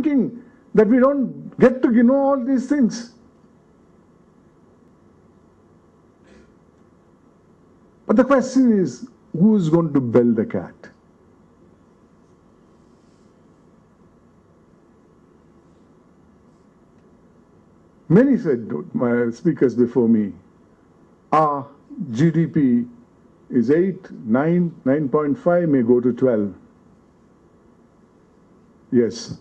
thinking that we don't get to know all these things. But the question is, who's going to bell the cat? Many said, my speakers before me, our GDP is 8, 9, 9.5, may go to 12. Yes.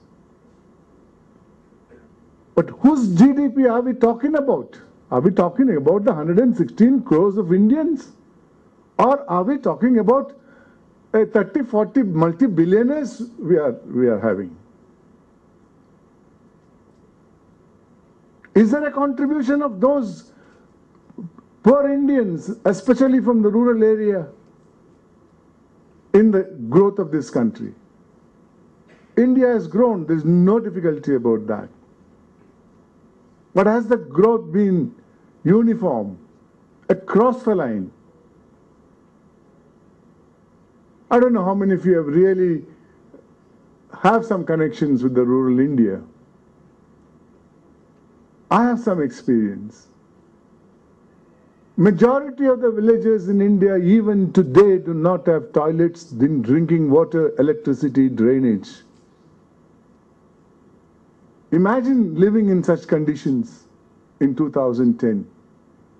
But whose GDP are we talking about? Are we talking about the 116 crores of Indians? Or are we talking about a 30, 40 multi-billionaires we are having? Is there a contribution of those poor Indians, especially from the rural area, in the growth of this country? India has grown, there's no difficulty about that. But has the growth been uniform, across the line? I don't know how many of you have really have some connections with the rural India. I have some experience. Majority of the villages in India even today do not have toilets, drinking water, electricity, drainage. Imagine living in such conditions in 2010,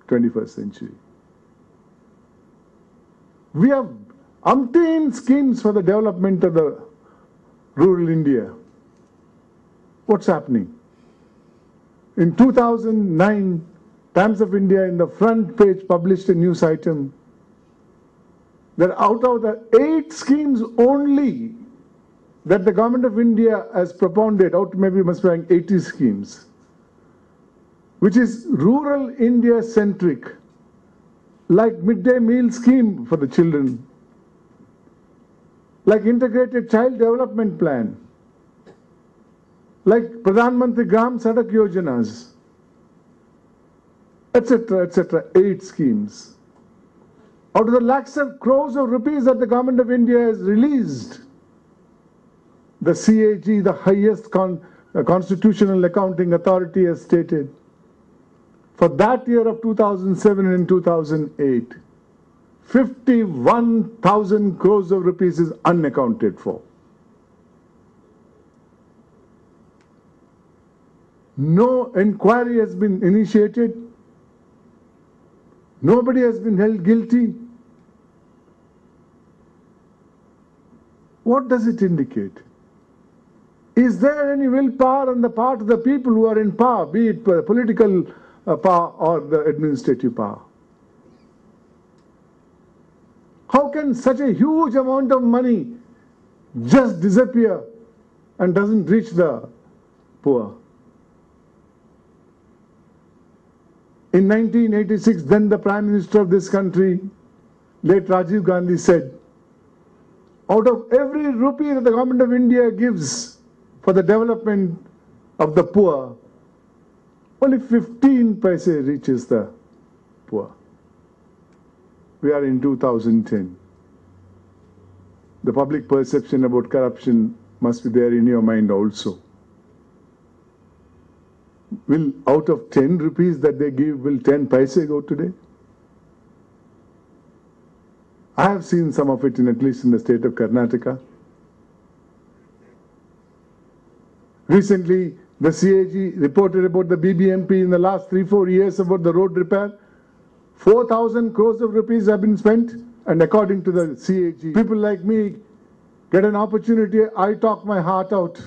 21st century. We have umpteen schemes for the development of the rural India. What's happening? In 2009, Times of India in the front page published a news item that out of the 8 schemes only that the government of India has propounded, out maybe must be 80 schemes, which is rural India centric, like midday meal scheme for the children, like integrated child development plan, like Pradhan Mantri Gram Sadak Yojanas, etc., etc., 8 schemes. Out of the lakhs of crores of rupees that the government of India has released, the CAG, the highest constitutional accounting authority, has stated, for that year of 2007 and 2008, 51,000 crores of rupees is unaccounted for. No inquiry has been initiated. Nobody has been held guilty. What does it indicate? Is there any willpower on the part of the people who are in power, be it political power or the administrative power? How can such a huge amount of money just disappear and doesn't reach the poor? In 1986, then the Prime Minister of this country, late Rajiv Gandhi, said, out of every rupee that the government of India gives for the development of the poor, only 15 paise reaches the poor. We are in 2010. The public perception about corruption must be there in your mind also. Will out of 10 rupees that they give, will 10 paise go today? I have seen some of it at least in the state of Karnataka. Recently, the CAG reported about the BBMP in the last 3-4 years about the road repair. 4,000 crores of rupees have been spent, and according to the CAG, people like me get an opportunity, I talk my heart out.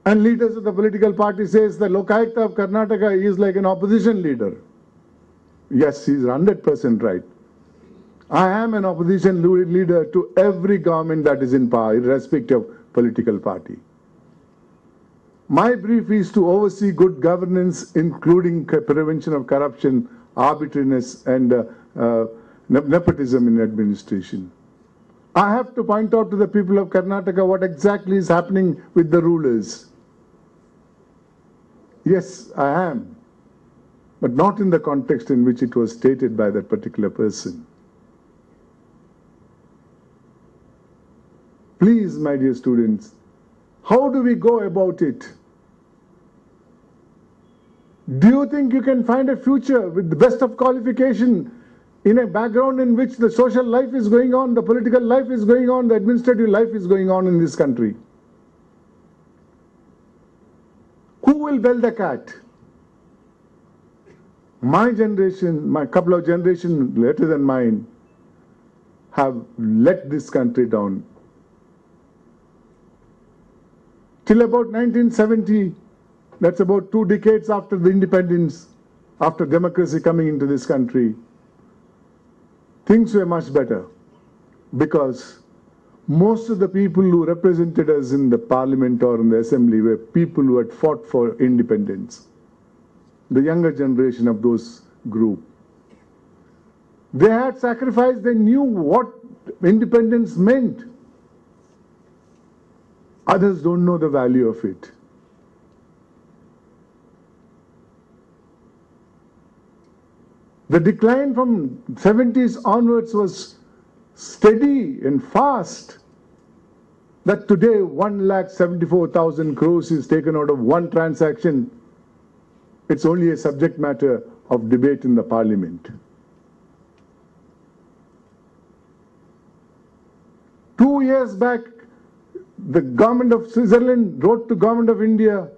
And leaders of the political party says the Lokayukta of Karnataka is like an opposition leader. Yes, he's 100% right. I am an opposition leader to every government that is in power, irrespective of political party. My brief is to oversee good governance, including prevention of corruption, arbitrariness, and nepotism in administration. I have to point out to the people of Karnataka what exactly is happening with the rulers. Yes, I am, but not in the context in which it was stated by that particular person. Please, my dear students, how do we go about it? Do you think you can find a future with the best of qualification in a background in which the social life is going on, the political life is going on, the administrative life is going on in this country? Who will bell the cat? My generation, my couple of generations later than mine, have let this country down. Till about 1970, that's about 2 decades after the independence, after democracy coming into this country, things were much better because most of the people who represented us in the parliament or in the assembly were people who had fought for independence. The younger generation of those group. They had sacrificed, they knew what independence meant. Others don't know the value of it. The decline from 70s onwards was steady and fast. That today 1,74,000 crores is taken out of one transaction. It's only a subject matter of debate in the parliament. 2 years back, the government of Switzerland wrote to government of India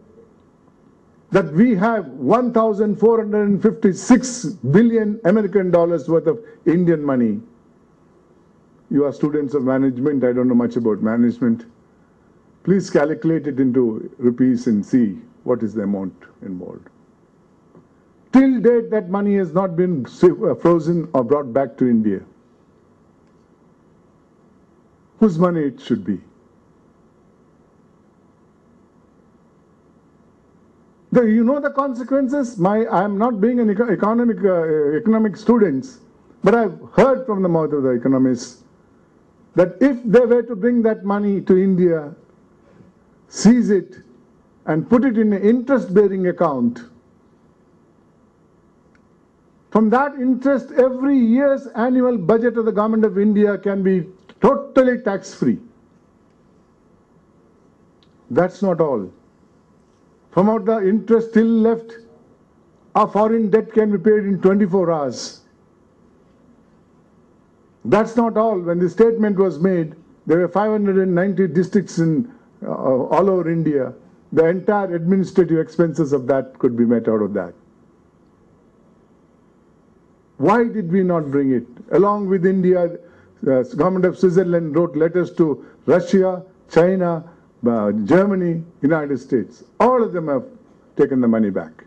that we have 1,456 billion American dollars worth of Indian money. You are students of management, I don't know much about management. Please calculate it into rupees and see what is the amount involved. Till date, that money has not been frozen or brought back to India. Whose money it should be? You know the consequences? I am not being an economic student, but I've heard from the mouth of the economists that if they were to bring that money to India, seize it, and put it in an interest-bearing account, from that interest, every year's annual budget of the government of India can be totally tax-free. That's not all. From out the interest still left, our foreign debt can be paid in 24 hours. That's not all. When the statement was made, there were 590 districts in all over India. The entire administrative expenses of that could be met out of that. Why did we not bring it? Along with India, the government of Switzerland wrote letters to Russia, China, Germany, United States. All of them have taken the money back.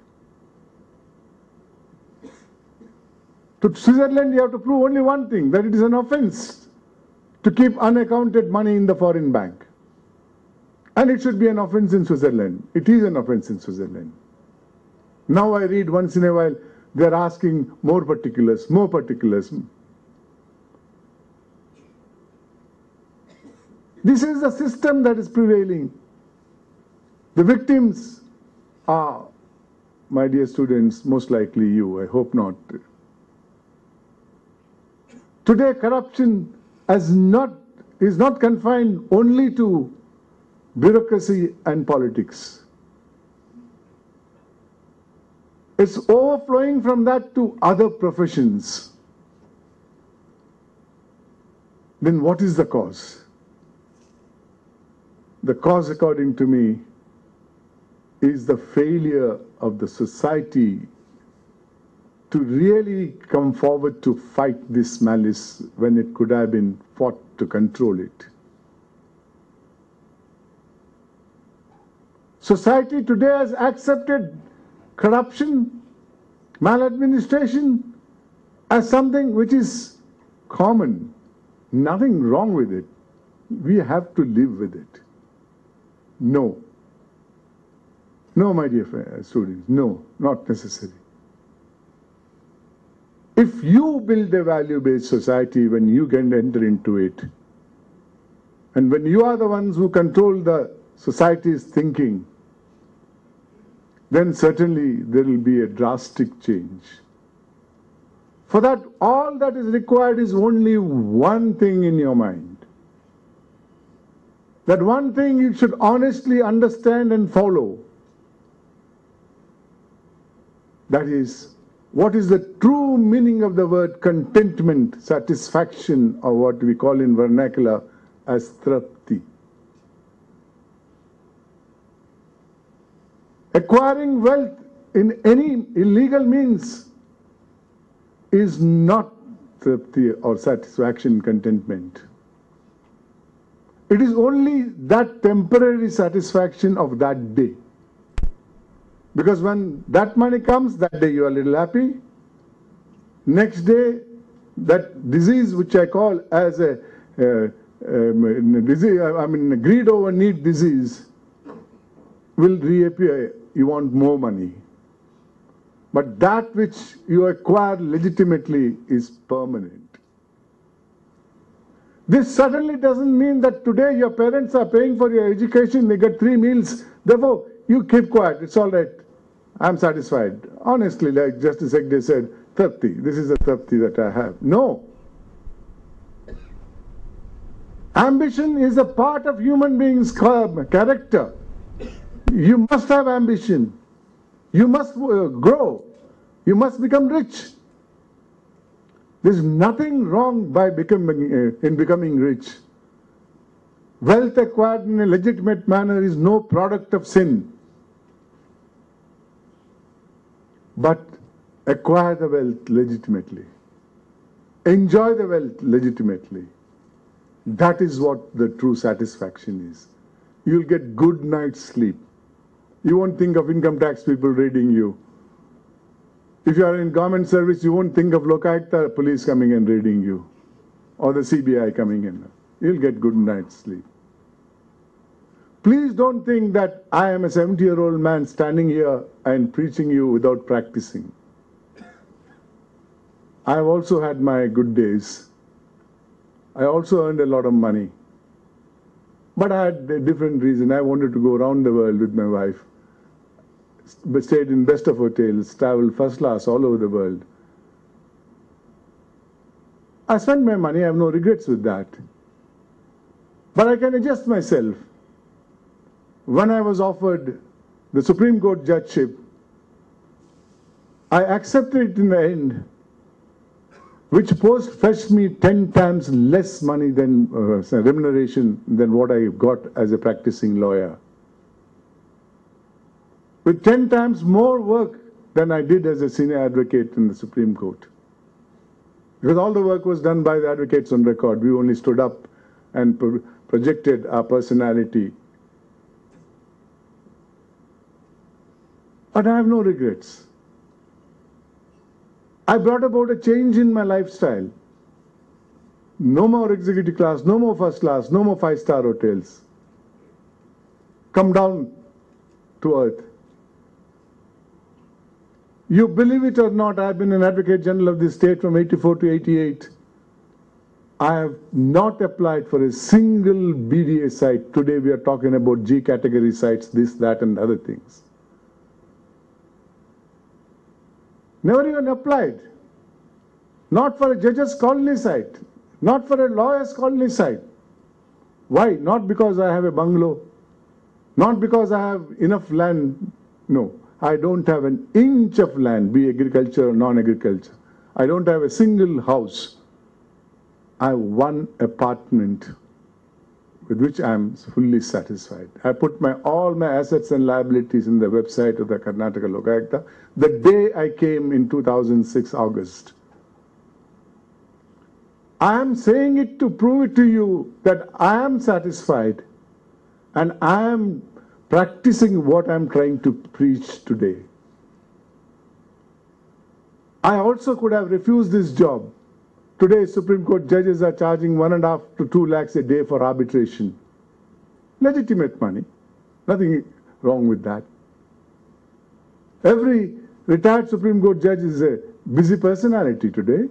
To Switzerland, you have to prove only one thing, that it is an offense to keep unaccounted money in the foreign bank. And it should be an offense in Switzerland. It is an offense in Switzerland. Now I read once in a while, they're asking more particulars, more particulars. This is the system that is prevailing. The victims are, my dear students, most likely you, I hope not. Today, corruption is not confined only to bureaucracy and politics. It's overflowing from that to other professions. Then what is the cause? The cause, according to me, is the failure of the society to really come forward to fight this malice when it could have been fought to control it. Society today has accepted corruption, maladministration as something which is common. Nothing wrong with it. We have to live with it. No. No, my dear students, no, not necessary. If you build a value-based society, when you can enter into it, and when you are the ones who control the society's thinking, then certainly there will be a drastic change. For that, all that is required is only one thing in your mind. that one thing you should honestly understand and follow. That is, what is the true meaning of the word contentment, satisfaction, or what we call in vernacular as trapti. Acquiring wealth in any illegal means is not trapti or satisfaction, contentment. It is only that temporary satisfaction of that day. Because when that money comes, that day you are a little happy. Next day, that disease which I call as a disease, greed over need disease, will reappear. You want more money. But that which you acquire legitimately is permanent. This certainly doesn't mean that today your parents are paying for your education, they get 3 meals, therefore you keep quiet, it's all right, I'm satisfied. Honestly, like Justice Hegde said, Trapti, this is a Trapti that I have. No. Ambition is a part of human beings' character. You must have ambition. You must grow. You must become rich. There's nothing wrong by becoming rich. Wealth acquired in a legitimate manner is no product of sin. But acquire the wealth legitimately. Enjoy the wealth legitimately. That is what the true satisfaction is. You'll get good night's sleep. You won't think of income tax people raiding you. If you are in government service, you won't think of Lokayukta police coming and raiding you, or the CBI coming in. You'll get good night's sleep. Please don't think that I am a 70-year-old man standing here and preaching you without practicing. I have also had my good days. I also earned a lot of money. But I had a different reason. I wanted to go around the world with my wife. But stayed in best of hotels, traveled first class all over the world. I spent my money, I have no regrets with that. But I can adjust myself. When I was offered the Supreme Court judgeship, I accepted it in the end, which post fetched me 10 times less money than remuneration than what I got as a practicing lawyer. With 10 times more work than I did as a senior advocate in the Supreme Court. Because all the work was done by the advocates on record. We only stood up and projected our personality. But I have no regrets. I brought about a change in my lifestyle. No more executive class, no more first class, no more 5-star hotels. Come down to earth. You believe it or not, I've been an Advocate General of this state from 84 to 88. I have not applied for a single BDA site. Today we are talking about G category sites, this, that, and other things. Never even applied. Not for a judge's colony site. Not for a lawyer's colony site. Why? Not because I have a bungalow. Not because I have enough land. No. I don't have an inch of land, be agriculture or non-agriculture. I don't have a single house. I have one apartment with which I am fully satisfied. I put all my assets and liabilities in the website of the Karnataka Lokayukta the day I came in 2006 August. I am saying it to prove it to you that I am satisfied and I am practicing what I'm trying to preach today. I also could have refused this job. Today, Supreme Court judges are charging 1.5 to 2 lakhs a day for arbitration. Legitimate money. Nothing wrong with that. Every retired Supreme Court judge is a busy personality today.